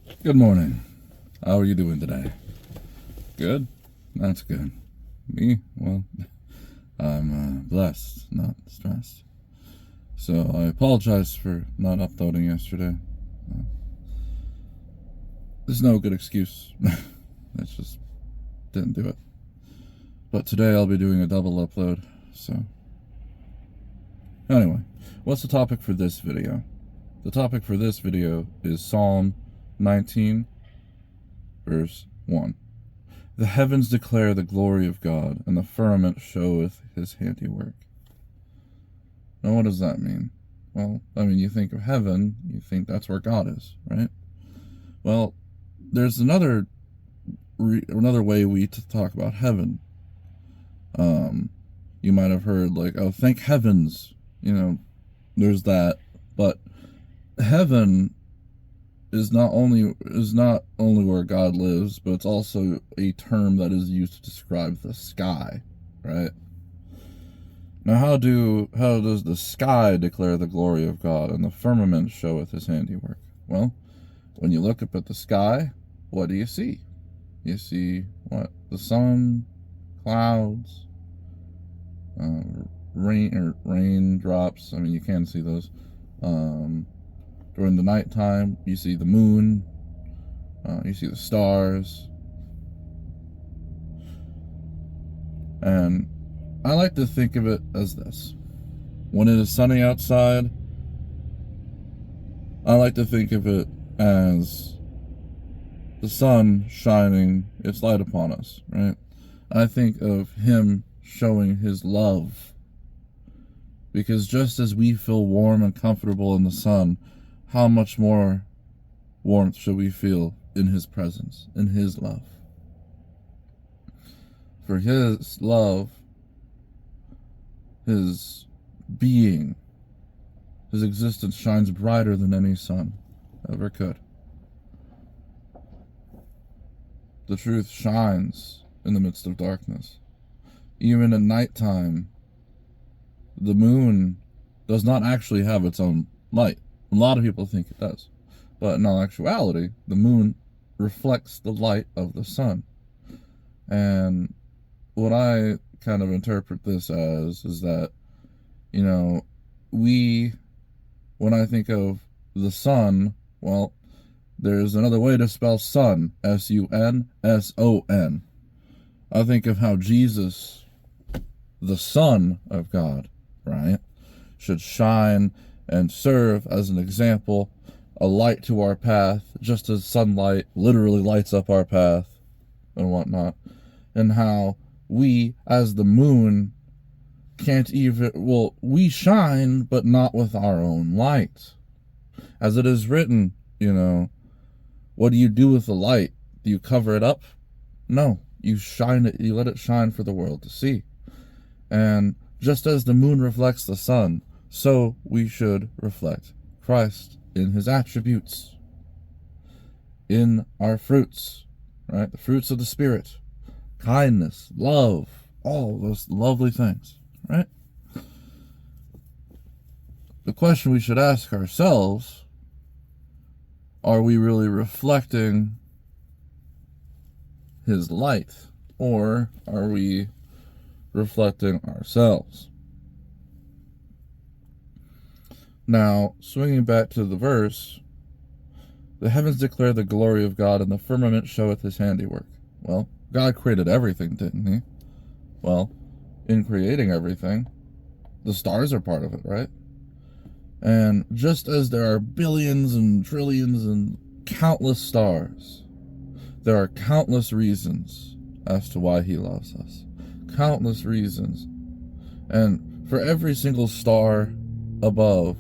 Good morning. How are you doing today? Good? That's good. Me? Well, I'm blessed, not stressed. So I apologize for not uploading yesterday. There's no good excuse. I just didn't do it. But today I'll be doing a double upload, so... Anyway, what's the topic for this video? The topic for this video is Psalm 19, verse 1. The heavens declare the glory of God, and the firmament showeth his handiwork. Now, what does that mean? Well, you think of heaven, you think that's where God is, right? Well, there's another way we talk about heaven. You might have heard, like, oh, thank heavens, there's that. But heaven is not only where God lives, but it's also a term that is used to describe the sky, right? Now, how does the sky declare the glory of God, and the firmament showeth his handiwork? Well, when you look up at the sky, what do you see? You see what? The sun, clouds, raindrops. You can see those. During the nighttime, you see the moon, you see the stars. And I like to think of it as this. When it is sunny outside, I like to think of it as the sun shining its light upon us, right? I think of him showing his love. Because just as we feel warm and comfortable in the sun, how much more warmth should we feel in his presence, in his love? For his love, his being, his existence shines brighter than any sun ever could. The truth shines in the midst of darkness. Even at nighttime, the moon does not actually have its own light. A lot of people think it does. But in all actuality, the moon reflects the light of the sun. And what I kind of interpret this as is that, when I think of the sun, well, there's another way to spell sun, S-U-N-S-O-N. I think of how Jesus, the Son of God, right, should shine and serve as an example, a light to our path, just as sunlight literally lights up our path and whatnot. And how we, as the moon, we shine, but not with our own light. As it is written, what do you do with the light? Do you cover it up? No, you shine it, you let it shine for the world to see. And just as the moon reflects the sun, so we should reflect Christ in his attributes, in our fruits, right? The fruits of the Spirit, kindness, love, all those lovely things, right? The question we should ask ourselves, are we really reflecting his light, or are we reflecting ourselves? Now, swinging back to the verse, the heavens declare the glory of God, and the firmament showeth his handiwork. Well, God created everything, didn't he? Well, in creating everything, the stars are part of it, right? And just as there are billions and trillions and countless stars, there are countless reasons as to why he loves us. Countless reasons. And for every single star above,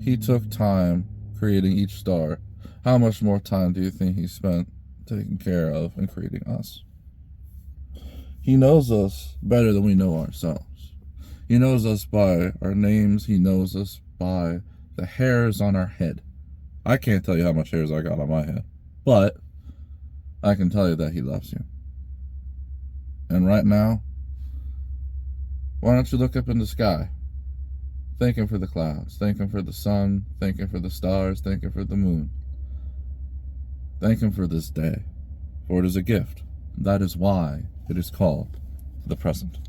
he took time creating each star. How much more time do you think he spent taking care of and creating us? He knows us better than we know ourselves. He knows us by our names. He knows us by the hairs on our head. I can't tell you how much hairs I got on my head, but I can tell you that he loves you. And right now, why don't you look up in the sky? Thank him for the clouds. Thank him for the sun. Thank him for the stars. Thank him for the moon. Thank him for this day, for it is a gift. That is why it is called the present.